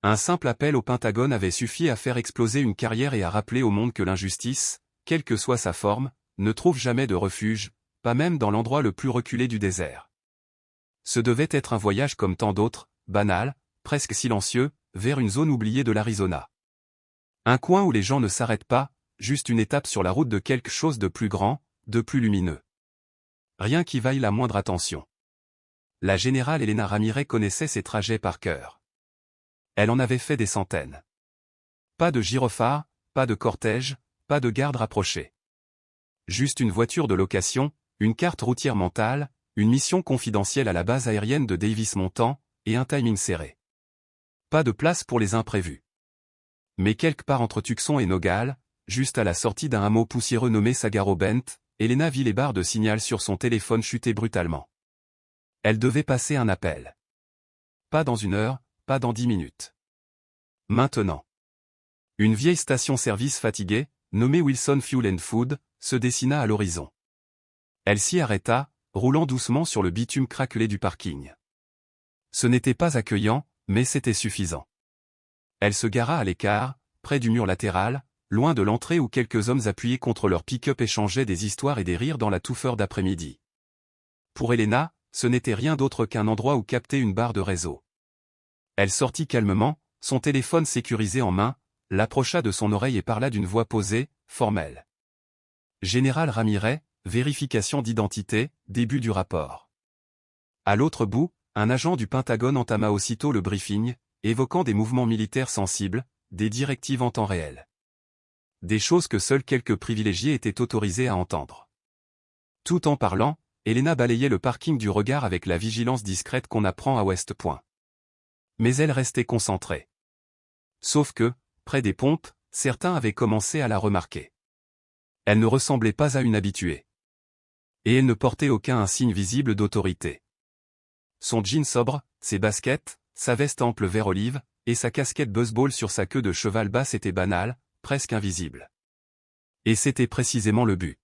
Un simple appel au Pentagone avait suffi à faire exploser une carrière et à rappeler au monde que l'injustice, quelle que soit sa forme, ne trouve jamais de refuge, pas même dans l'endroit le plus reculé du désert. Ce devait être un voyage comme tant d'autres, banal, presque silencieux, vers une zone oubliée de l'Arizona. Un coin où les gens ne s'arrêtent pas, juste une étape sur la route de quelque chose de plus grand, de plus lumineux. Rien qui vaille la moindre attention. La générale Elena Ramirez connaissait ces trajets par cœur. Elle en avait fait des centaines. Pas de gyrophare, pas de cortège, pas de garde rapprochée. Juste une voiture de location, une carte routière mentale, une mission confidentielle à la base aérienne de Davis-Monthan, et un timing serré. Pas de place pour les imprévus. Mais quelque part entre Tucson et Nogales, juste à la sortie d'un hameau poussiéreux nommé Sagaro Bend, Elena vit les barres de signal sur son téléphone chuter brutalement. Elle devait passer un appel. Pas dans 1 heure, pas dans 10 minutes. Maintenant. Une vieille station-service fatiguée, nommée Wilson Fuel and Food, se dessina à l'horizon. Elle s'y arrêta, roulant doucement sur le bitume craquelé du parking. Ce n'était pas accueillant, mais c'était suffisant. Elle se gara à l'écart, près du mur latéral, loin de l'entrée où quelques hommes appuyés contre leur pick-up échangeaient des histoires et des rires dans la touffeur d'après-midi. Pour Elena, ce n'était rien d'autre qu'un endroit où capter une barre de réseau. Elle sortit calmement, son téléphone sécurisé en main, l'approcha de son oreille et parla d'une voix posée, formelle. Général Ramirez, vérification d'identité, début du rapport. À l'autre bout, un agent du Pentagone entama aussitôt le briefing, évoquant des mouvements militaires sensibles, des directives en temps réel. Des choses que seuls quelques privilégiés étaient autorisés à entendre. Tout en parlant, Elena balayait le parking du regard avec la vigilance discrète qu'on apprend à West Point. Mais elle restait concentrée. Sauf que, près des pompes, certains avaient commencé à la remarquer. Elle ne ressemblait pas à une habituée. Et elle ne portait aucun insigne visible d'autorité. Son jean sobre, ses baskets, sa veste ample vert olive, et sa casquette baseball sur sa queue de cheval basse étaient banales, presque invisibles. Et c'était précisément le but.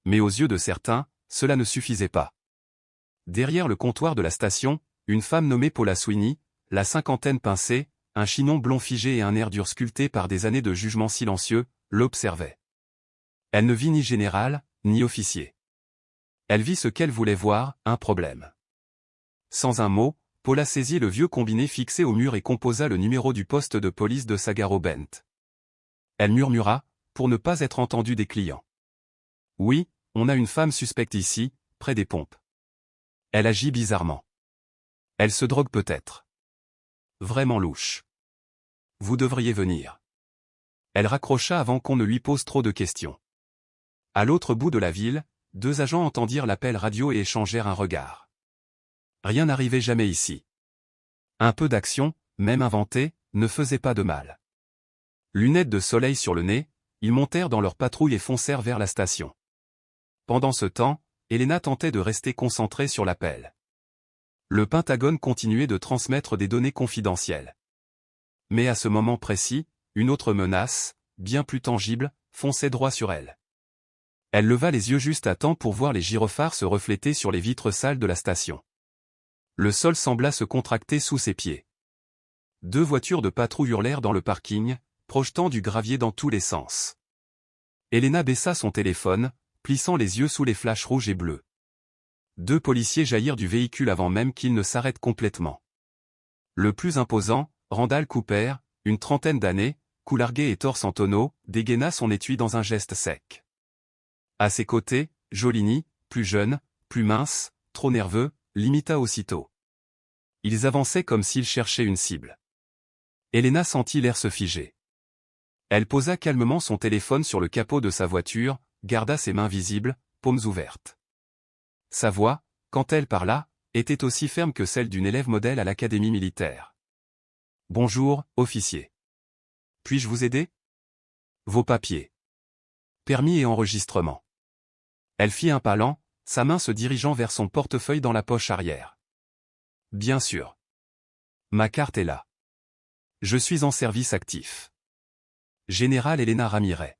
Mais aux yeux de certains, cela ne suffisait pas. Derrière le comptoir de la station, une femme nommée Paula Sweeney, la cinquantaine pincée, un chinon blond figé et un air dur sculpté par des années de jugement silencieux, l'observait. Elle ne vit ni général, ni officier. Elle vit ce qu'elle voulait voir, un problème. Sans un mot, Paula saisit le vieux combiné fixé au mur et composa le numéro du poste de police de Sagaro Bend. Elle murmura, pour ne pas être entendue des clients. Oui, on a une femme suspecte ici, près des pompes. Elle agit bizarrement. Elle se drogue peut-être. Vraiment louche. Vous devriez venir. Elle raccrocha avant qu'on ne lui pose trop de questions. À l'autre bout de la ville, 2 agents entendirent l'appel radio et échangèrent un regard. Rien n'arrivait jamais ici. Un peu d'action, même inventée, ne faisait pas de mal. Lunettes de soleil sur le nez, ils montèrent dans leur patrouille et foncèrent vers la station. Pendant ce temps, Elena tentait de rester concentrée sur l'appel. Le Pentagone continuait de transmettre des données confidentielles. Mais à ce moment précis, une autre menace, bien plus tangible, fonçait droit sur elle. Elle leva les yeux juste à temps pour voir les gyrophares se refléter sur les vitres sales de la station. Le sol sembla se contracter sous ses pieds. 2 voitures de patrouille hurlèrent dans le parking, projetant du gravier dans tous les sens. Elena baissa son téléphone, plissant les yeux sous les flashs rouges et bleus. 2 policiers jaillirent du véhicule avant même qu'il ne s'arrête complètement. Le plus imposant, Randall Cooper, une trentaine d'années, cou largué et torse en tonneau, dégaina son étui dans un geste sec. À ses côtés, Jolini, plus jeune, plus mince, trop nerveux, l'imita aussitôt. Ils avançaient comme s'ils cherchaient une cible. Elena sentit l'air se figer. Elle posa calmement son téléphone sur le capot de sa voiture, garda ses mains visibles, paumes ouvertes. Sa voix, quand elle parla, était aussi ferme que celle d'une élève modèle à l'académie militaire. « Bonjour, officier. Puis-je vous aider ? Vos papiers. Permis et enregistrement. » Elle fit un pas lent, sa main se dirigeant vers son portefeuille dans la poche arrière. « Bien sûr. Ma carte est là. Je suis en service actif. Général Elena Ramirez.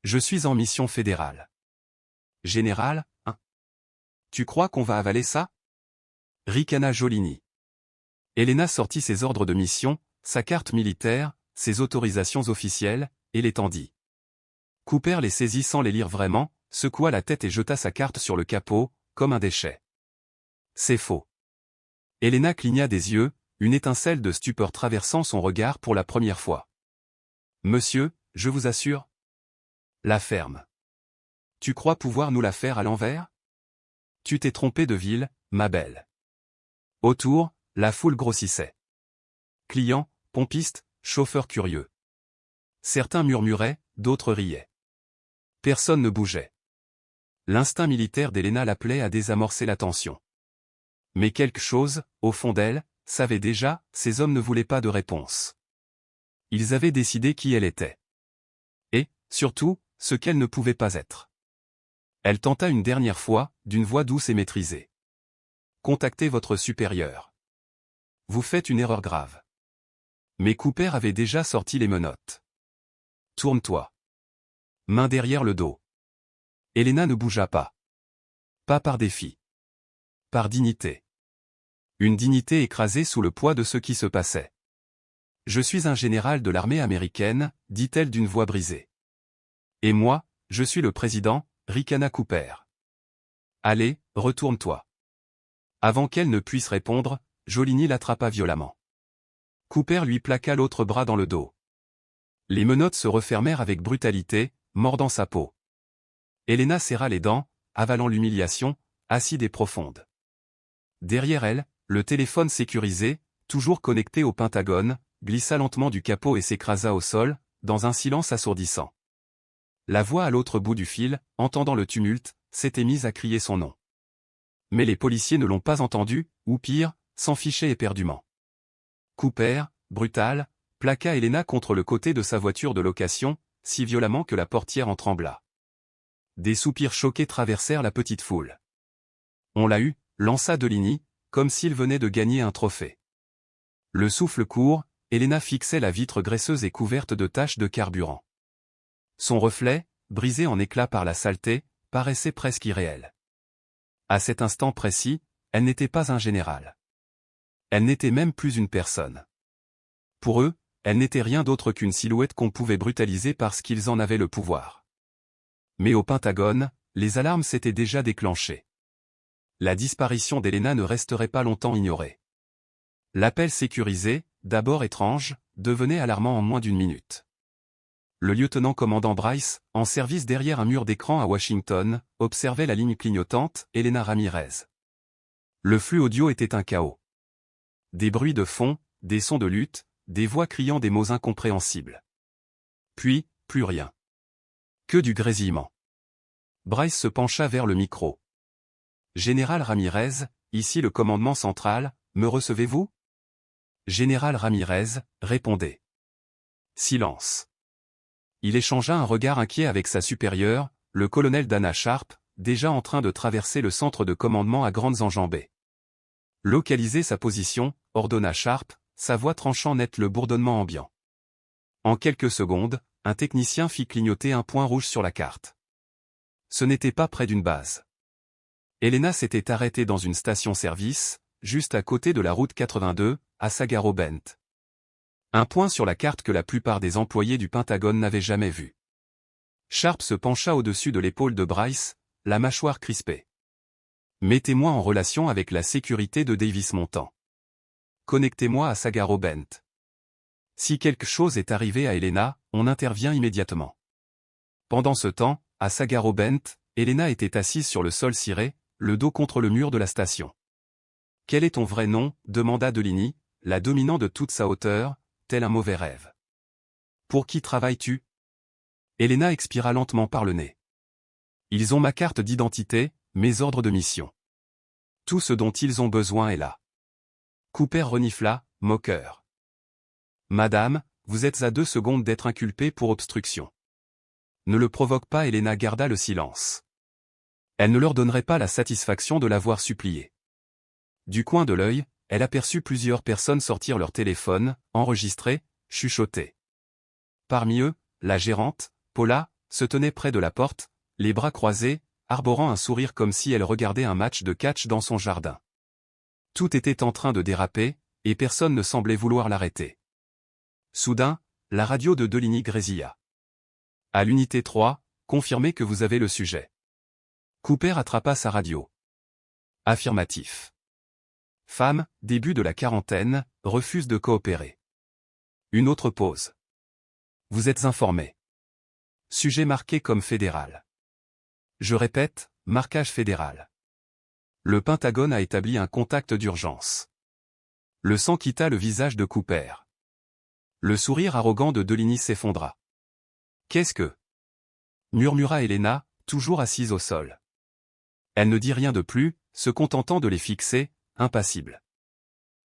Je suis en mission fédérale. Général, hein ? Tu crois qu'on va avaler ça ? Ricana Jolini. Elena sortit ses ordres de mission, sa carte militaire, ses autorisations officielles, et les tendit. Cooper les saisit sans les lire vraiment, secoua la tête et jeta sa carte sur le capot, comme un déchet. C'est faux. Helena cligna des yeux, une étincelle de stupeur traversant son regard pour la première fois. Monsieur, je vous assure. La ferme. Tu crois pouvoir nous la faire à l'envers? Tu t'es trompé de ville, ma belle. Autour, la foule grossissait. Clients, pompistes, chauffeurs curieux. Certains murmuraient, d'autres riaient. Personne ne bougeait. L'instinct militaire d'Helena l'appelait à désamorcer la tension. Mais quelque chose, au fond d'elle, savait déjà, ces hommes ne voulaient pas de réponse. Ils avaient décidé qui elle était. Et, surtout, ce qu'elle ne pouvait pas être. Elle tenta une dernière fois, d'une voix douce et maîtrisée. Contactez votre supérieur. Vous faites une erreur grave. Mais Cooper avait déjà sorti les menottes. Tourne-toi. Main derrière le dos. Helena ne bougea pas. Pas par défi. Par dignité. Une dignité écrasée sous le poids de ce qui se passait. Je suis un général de l'armée américaine, dit-elle d'une voix brisée. Et moi, je suis le président, ricana Cooper. Allez, retourne-toi. Avant qu'elle ne puisse répondre, Jolini l'attrapa violemment. Cooper lui plaqua l'autre bras dans le dos. Les menottes se refermèrent avec brutalité, mordant sa peau. Helena serra les dents, avalant l'humiliation, acide et profonde. Derrière elle, le téléphone sécurisé, toujours connecté au Pentagone, glissa lentement du capot et s'écrasa au sol, dans un silence assourdissant. La voix à l'autre bout du fil, entendant le tumulte, s'était mise à crier son nom. Mais les policiers ne l'ont pas entendu, ou pire, s'en fichaient éperdument. Cooper, brutal, plaqua Helena contre le côté de sa voiture de location, si violemment que la portière en trembla. Des soupirs choqués traversèrent la petite foule. On l'a eu, lança Deligny, comme s'il venait de gagner un trophée. Le souffle court, Helena fixait la vitre graisseuse et couverte de taches de carburant. Son reflet, brisé en éclats par la saleté, paraissait presque irréel. À cet instant précis, elle n'était pas un général. Elle n'était même plus une personne. Pour eux, elle n'était rien d'autre qu'une silhouette qu'on pouvait brutaliser parce qu'ils en avaient le pouvoir. Mais au Pentagone, les alarmes s'étaient déjà déclenchées. La disparition d'Helena ne resterait pas longtemps ignorée. L'appel sécurisé, d'abord étrange, devenait alarmant en moins d'une minute. Le lieutenant-commandant Bryce, en service derrière un mur d'écran à Washington, observait la ligne clignotante, Helena Ramirez. Le flux audio était un chaos. Des bruits de fond, des sons de lutte, des voix criant des mots incompréhensibles. Puis, plus rien. Que du grésillement. Bryce se pencha vers le micro. Général Ramirez, ici le commandement central, me recevez-vous? Général Ramirez, répondez. Silence. Il échangea un regard inquiet avec sa supérieure, le colonel Dana Sharp, déjà en train de traverser le centre de commandement à grandes enjambées. Localisez sa position, ordonna Sharp, sa voix tranchant net le bourdonnement ambiant. En quelques secondes, un technicien fit clignoter un point rouge sur la carte. Ce n'était pas près d'une base. Helena s'était arrêtée dans une station-service, juste à côté de la route 82, à Sagaro Bend. Un point sur la carte que la plupart des employés du Pentagone n'avaient jamais vu. Sharp se pencha au-dessus de l'épaule de Bryce, la mâchoire crispée. Mettez-moi en relation avec la sécurité de Davis Montant. Connectez-moi à Sagaro Bend. Si quelque chose est arrivé à Helena, on intervient immédiatement. Pendant ce temps, à Sagaro Bend, Helena était assise sur le sol ciré, le dos contre le mur de la station. « Quel est ton vrai nom » demanda Deligny, la dominant de toute sa hauteur, tel un mauvais rêve. « Pour qui travailles-tu » Helena expira lentement par le nez. « Ils ont ma carte d'identité, mes ordres de mission. Tout ce dont ils ont besoin est là. » Cooper renifla, moqueur. « Madame, vous êtes à 2 secondes d'être inculpée pour obstruction. » Ne le provoque pas. Helena garda le silence. Elle ne leur donnerait pas la satisfaction de l'avoir supplié. Du coin de l'œil, elle aperçut plusieurs personnes sortir leur téléphone, enregistrer, chuchoter. Parmi eux, la gérante, Paula, se tenait près de la porte, les bras croisés, arborant un sourire comme si elle regardait un match de catch dans son jardin. Tout était en train de déraper, et personne ne semblait vouloir l'arrêter. Soudain, la radio de Deligny grésilla. À l'unité 3, confirmez que vous avez le sujet. Cooper attrapa sa radio. Affirmatif. Femme, début de la quarantaine, refuse de coopérer. Une autre pause. Vous êtes informé. Sujet marqué comme fédéral. Je répète, marquage fédéral. Le Pentagone a établi un contact d'urgence. Le sang quitta le visage de Cooper. Le sourire arrogant de Deligny s'effondra. Qu'est-ce que? Murmura Helena, toujours assise au sol. Elle ne dit rien de plus, se contentant de les fixer, impassible.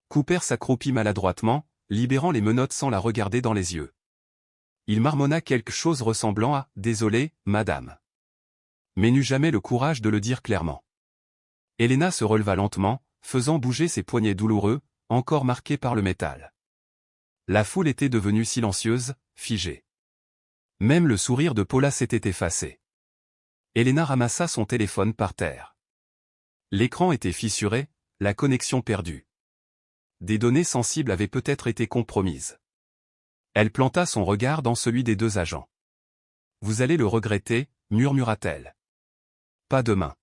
Cooper s'accroupit maladroitement, libérant les menottes sans la regarder dans les yeux. Il marmonna quelque chose ressemblant à « Désolé, madame ». Mais n'eut jamais le courage de le dire clairement. Helena se releva lentement, faisant bouger ses poignets douloureux, encore marqués par le métal. La foule était devenue silencieuse, figée. Même le sourire de Paula s'était effacé. Helena ramassa son téléphone par terre. L'écran était fissuré, la connexion perdue. Des données sensibles avaient peut-être été compromises. Elle planta son regard dans celui des deux agents. « Vous allez le regretter », murmura-t-elle. « Pas demain.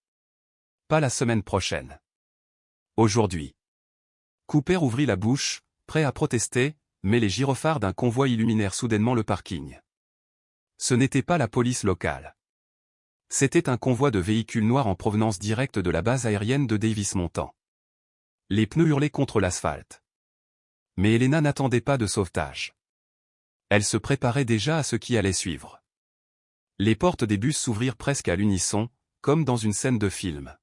Pas la semaine prochaine. Aujourd'hui. » Cooper ouvrit la bouche, prêt à protester, mais les gyrophares d'un convoi illuminèrent soudainement le parking. Ce n'était pas la police locale. C'était un convoi de véhicules noirs en provenance directe de la base aérienne de Davis-Monthan. Les pneus hurlaient contre l'asphalte. Mais Helena n'attendait pas de sauvetage. Elle se préparait déjà à ce qui allait suivre. Les portes des bus s'ouvrirent presque à l'unisson, comme dans une scène de film.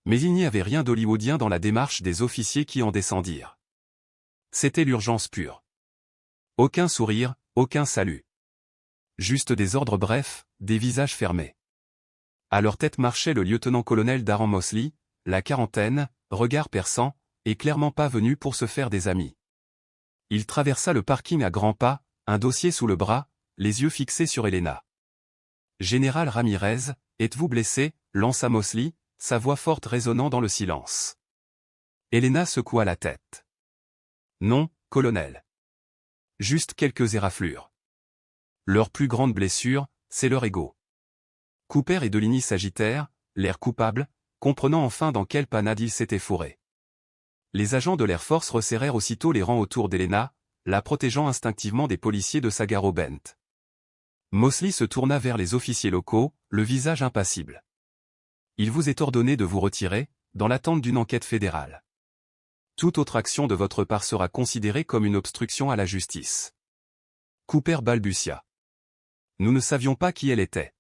Mais il n'y avait rien d'hollywoodien dans la démarche des officiers qui en descendirent. C'était l'urgence pure. Aucun sourire, aucun salut. Juste des ordres brefs, des visages fermés. À leur tête marchait le lieutenant-colonel Darren Mosley, la quarantaine, regard perçant, et clairement pas venu pour se faire des amis. Il traversa le parking à grands pas, un dossier sous le bras, les yeux fixés sur Helena. « Général Ramirez, êtes-vous blessé ?» lança Mosley, sa voix forte résonnant dans le silence. Helena secoua la tête. « Non, colonel. Juste quelques éraflures. Leur plus grande blessure, c'est leur ego. » Cooper et Deligny s'agitèrent, l'air coupable, comprenant enfin dans quelle panade ils s'étaient fourrés. Les agents de l'Air Force resserrèrent aussitôt les rangs autour d'Helena, la protégeant instinctivement des policiers de Sagaro-Bent. Mosley se tourna vers les officiers locaux, le visage impassible. « Il vous est ordonné de vous retirer, dans l'attente d'une enquête fédérale. Toute autre action de votre part sera considérée comme une obstruction à la justice. » Cooper balbutia. « Nous ne savions pas qui elle était. »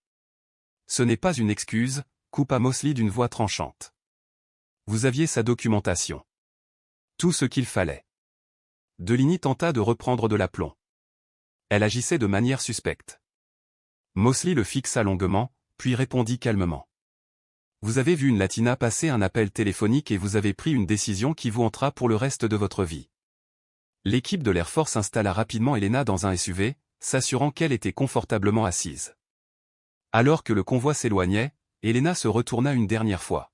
« Ce n'est pas une excuse, » coupa Mosley d'une voix tranchante. « Vous aviez sa documentation. Tout ce qu'il fallait. » Deligny tenta de reprendre de l'aplomb. Elle agissait de manière suspecte. Mosley le fixa longuement, puis répondit calmement. « Vous avez vu une latina passer un appel téléphonique et vous avez pris une décision qui vous hantera pour le reste de votre vie. » L'équipe de l'Air Force installa rapidement Helena dans un SUV, s'assurant qu'elle était confortablement assise. Alors que le convoi s'éloignait, Helena se retourna une dernière fois.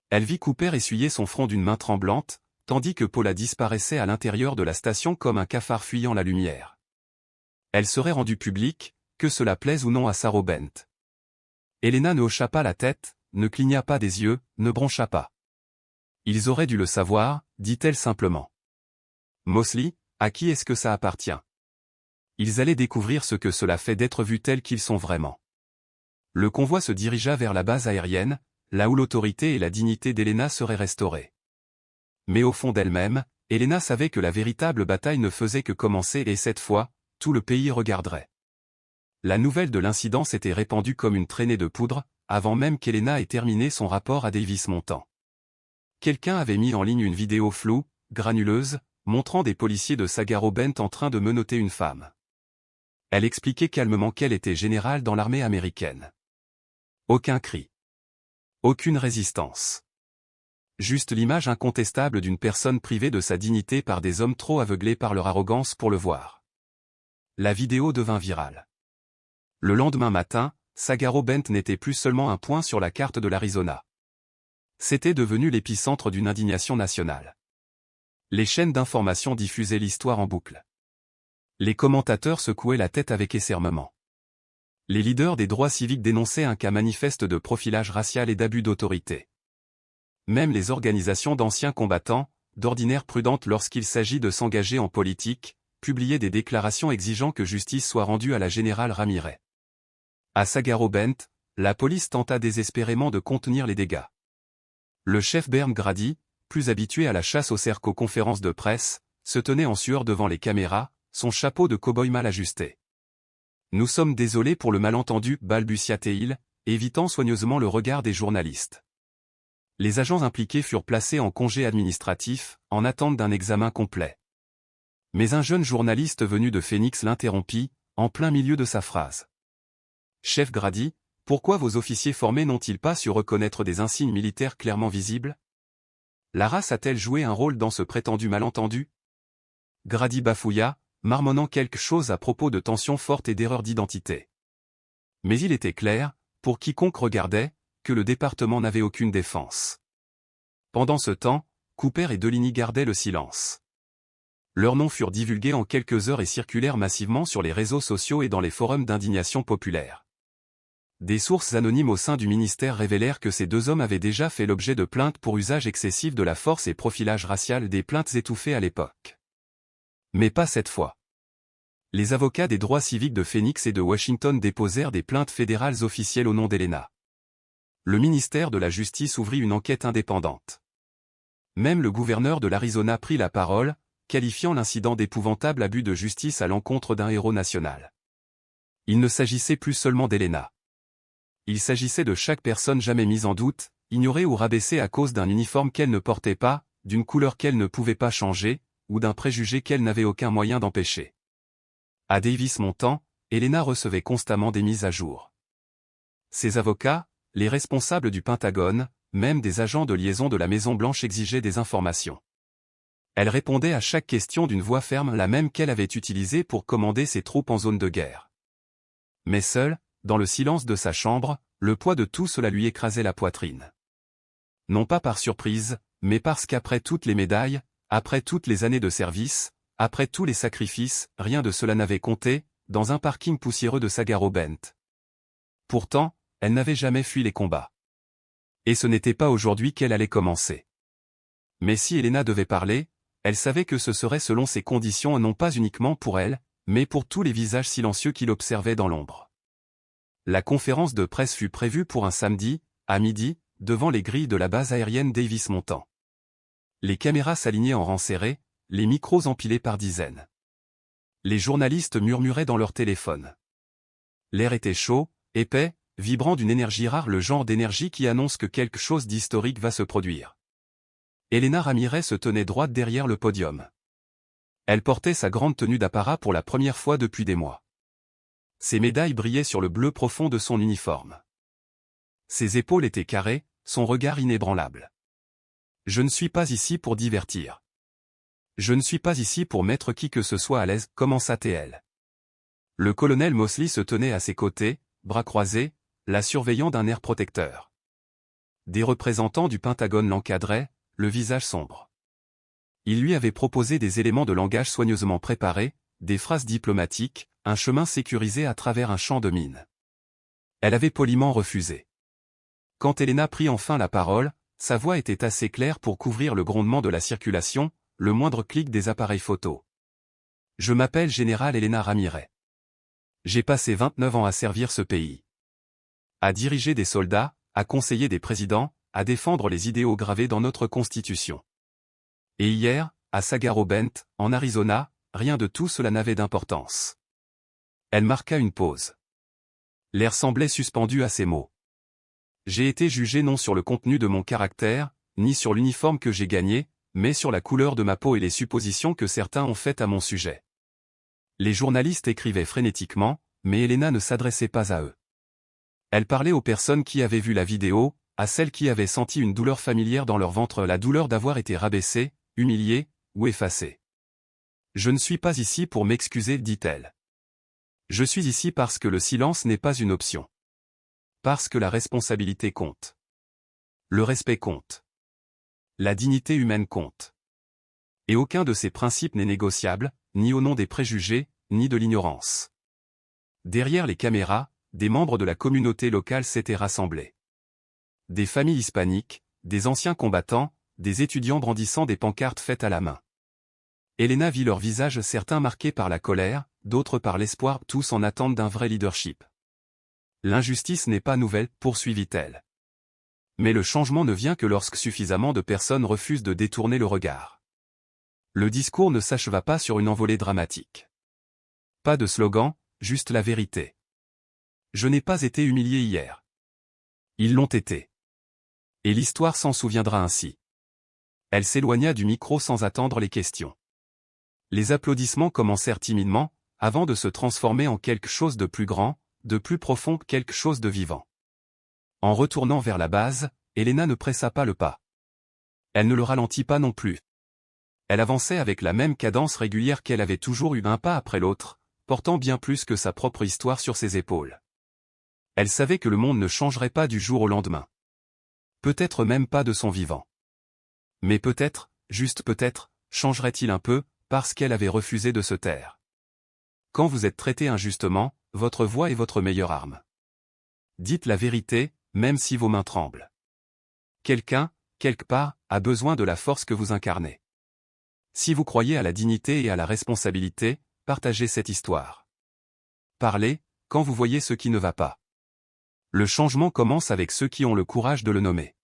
Elle vit Cooper essuyer son front d'une main tremblante, tandis que Paula disparaissait à l'intérieur de la station comme un cafard fuyant la lumière. Elle serait rendue publique, que cela plaise ou non à Sagaro-Bent. Helena ne hocha pas la tête, ne cligna pas des yeux, ne broncha pas. « Ils auraient dû le savoir », dit-elle simplement. « Mosley, à qui est-ce que ça appartient ? Ils allaient découvrir ce que cela fait d'être vus tels qu'ils sont vraiment. » Le convoi se dirigea vers la base aérienne, là où l'autorité et la dignité d'Helena seraient restaurées. Mais au fond d'elle-même, Helena savait que la véritable bataille ne faisait que commencer et cette fois, tout le pays regarderait. La nouvelle de l'incident s'était répandue comme une traînée de poudre, avant même qu'Helena ait terminé son rapport à Davis-Monthan. Quelqu'un avait mis en ligne une vidéo floue, granuleuse, montrant des policiers de Sagaro-Bent en train de menotter une femme. Elle expliquait calmement qu'elle était générale dans l'armée américaine. Aucun cri. Aucune résistance. Juste l'image incontestable d'une personne privée de sa dignité par des hommes trop aveuglés par leur arrogance pour le voir. La vidéo devint virale. Le lendemain matin, Sagaro-Bent n'était plus seulement un point sur la carte de l'Arizona. C'était devenu l'épicentre d'une indignation nationale. Les chaînes d'information diffusaient l'histoire en boucle. Les commentateurs secouaient la tête avec écernement. Les leaders des droits civiques dénonçaient un cas manifeste de profilage racial et d'abus d'autorité. Même les organisations d'anciens combattants, d'ordinaire prudentes lorsqu'il s'agit de s'engager en politique, publiaient des déclarations exigeant que justice soit rendue à la générale Ramirez. À Sagaro-Bend, la police tenta désespérément de contenir les dégâts. Le chef Bernd Grady, plus habitué à la chasse aux cercles qu'aux conférences de presse, se tenait en sueur devant les caméras, son chapeau de cow-boy mal ajusté. « Nous sommes désolés pour le malentendu, balbutia-t-il, évitant soigneusement le regard des journalistes. Les agents impliqués furent placés en congé administratif, en attente d'un examen complet. Mais un jeune journaliste venu de Phoenix l'interrompit, en plein milieu de sa phrase. « Chef Grady, pourquoi vos officiers formés n'ont-ils pas su reconnaître des insignes militaires clairement visibles? La race a-t-elle joué un rôle dans ce prétendu malentendu ?» Grady bafouilla, marmonnant quelque chose à propos de tensions fortes et d'erreurs d'identité. Mais il était clair, pour quiconque regardait, que le département n'avait aucune défense. Pendant ce temps, Cooper et Deligny gardaient le silence. Leurs noms furent divulgués en quelques heures et circulèrent massivement sur les réseaux sociaux et dans les forums d'indignation populaire. Des sources anonymes au sein du ministère révélèrent que ces deux hommes avaient déjà fait l'objet de plaintes pour usage excessif de la force et profilage racial, des plaintes étouffées à l'époque. Mais pas cette fois. Les avocats des droits civiques de Phoenix et de Washington déposèrent des plaintes fédérales officielles au nom d'Helena. Le ministère de la Justice ouvrit une enquête indépendante. Même le gouverneur de l'Arizona prit la parole, qualifiant l'incident d'épouvantable abus de justice à l'encontre d'un héros national. Il ne s'agissait plus seulement d'Helena. Il s'agissait de chaque personne jamais mise en doute, ignorée ou rabaissée à cause d'un uniforme qu'elle ne portait pas, d'une couleur qu'elle ne pouvait pas changer, ou d'un préjugé qu'elle n'avait aucun moyen d'empêcher. À Davis-Monthan, Helena recevait constamment des mises à jour. Ses avocats, les responsables du Pentagone, même des agents de liaison de la Maison-Blanche exigeaient des informations. Elle répondait à chaque question d'une voix ferme, la même qu'elle avait utilisée pour commander ses troupes en zone de guerre. Mais seule, dans le silence de sa chambre, le poids de tout cela lui écrasait la poitrine. Non pas par surprise, mais parce qu'après toutes les médailles, après toutes les années de service, après tous les sacrifices, rien de cela n'avait compté, dans un parking poussiéreux de Sagaro-Bend. Pourtant, elle n'avait jamais fui les combats. Et ce n'était pas aujourd'hui qu'elle allait commencer. Mais si Helena devait parler, elle savait que ce serait selon ses conditions, non pas uniquement pour elle, mais pour tous les visages silencieux qui l'observaient dans l'ombre. La conférence de presse fut prévue pour un samedi, à midi, devant les grilles de la base aérienne Davis-Monthan. Les caméras s'alignaient en rang serré, les micros empilés par dizaines. Les journalistes murmuraient dans leur téléphone. L'air était chaud, épais, vibrant d'une énergie rare, le genre d'énergie qui annonce que quelque chose d'historique va se produire. Helena Ramirez se tenait droite derrière le podium. Elle portait sa grande tenue d'apparat pour la première fois depuis des mois. Ses médailles brillaient sur le bleu profond de son uniforme. Ses épaules étaient carrées, son regard inébranlable. « Je ne suis pas ici pour divertir. Je ne suis pas ici pour mettre qui que ce soit à l'aise, commença-t-elle. Le colonel Mosley se tenait à ses côtés, bras croisés, la surveillant d'un air protecteur. Des représentants du Pentagone l'encadraient, le visage sombre. Il lui avait proposé des éléments de langage soigneusement préparés, des phrases diplomatiques, un chemin sécurisé à travers un champ de mines. Elle avait poliment refusé. Quand Helena prit enfin la parole, sa voix était assez claire pour couvrir le grondement de la circulation, le moindre clic des appareils photo. « Je m'appelle Général Helena Ramirez. J'ai passé 29 ans à servir ce pays. À diriger des soldats, à conseiller des présidents, à défendre les idéaux gravés dans notre Constitution. Et hier, à Sagaro-Bend, en Arizona, rien de tout cela n'avait d'importance. » Elle marqua une pause. L'air semblait suspendu à ces mots. « J'ai été jugé non sur le contenu de mon caractère, ni sur l'uniforme que j'ai gagné, mais sur la couleur de ma peau et les suppositions que certains ont faites à mon sujet. » Les journalistes écrivaient frénétiquement, mais Helena ne s'adressait pas à eux. Elle parlait aux personnes qui avaient vu la vidéo, à celles qui avaient senti une douleur familière dans leur ventre, la douleur d'avoir été rabaissée, humiliée, ou effacée. « Je ne suis pas ici pour m'excuser, dit-elle. Je suis ici parce que le silence n'est pas une option. Parce que la responsabilité compte. Le respect compte. La dignité humaine compte. Et aucun de ces principes n'est négociable, ni au nom des préjugés, ni de l'ignorance. Derrière les caméras, des membres de la communauté locale s'étaient rassemblés. Des familles hispaniques, des anciens combattants, des étudiants brandissant des pancartes faites à la main. Elena vit leurs visages, certains marqués par la colère, d'autres par l'espoir, tous en attente d'un vrai leadership. L'injustice n'est pas nouvelle, poursuivit-elle. Mais le changement ne vient que lorsque suffisamment de personnes refusent de détourner le regard. Le discours ne s'acheva pas sur une envolée dramatique. Pas de slogan, juste la vérité. Je n'ai pas été humilié hier. Ils l'ont été. Et l'histoire s'en souviendra ainsi. Elle s'éloigna du micro sans attendre les questions. Les applaudissements commencèrent timidement, avant de se transformer en quelque chose de plus grand, de plus profond, quelque chose de vivant. En retournant vers la base, Elena ne pressa pas le pas. Elle ne le ralentit pas non plus. Elle avançait avec la même cadence régulière qu'elle avait toujours eue, un pas après l'autre, portant bien plus que sa propre histoire sur ses épaules. Elle savait que le monde ne changerait pas du jour au lendemain. Peut-être même pas de son vivant. Mais peut-être, juste peut-être, changerait-il un peu, parce qu'elle avait refusé de se taire. Quand vous êtes traité injustement, votre voix est votre meilleure arme. Dites la vérité, même si vos mains tremblent. Quelqu'un, quelque part, a besoin de la force que vous incarnez. Si vous croyez à la dignité et à la responsabilité, partagez cette histoire. Parlez, quand vous voyez ce qui ne va pas. Le changement commence avec ceux qui ont le courage de le nommer.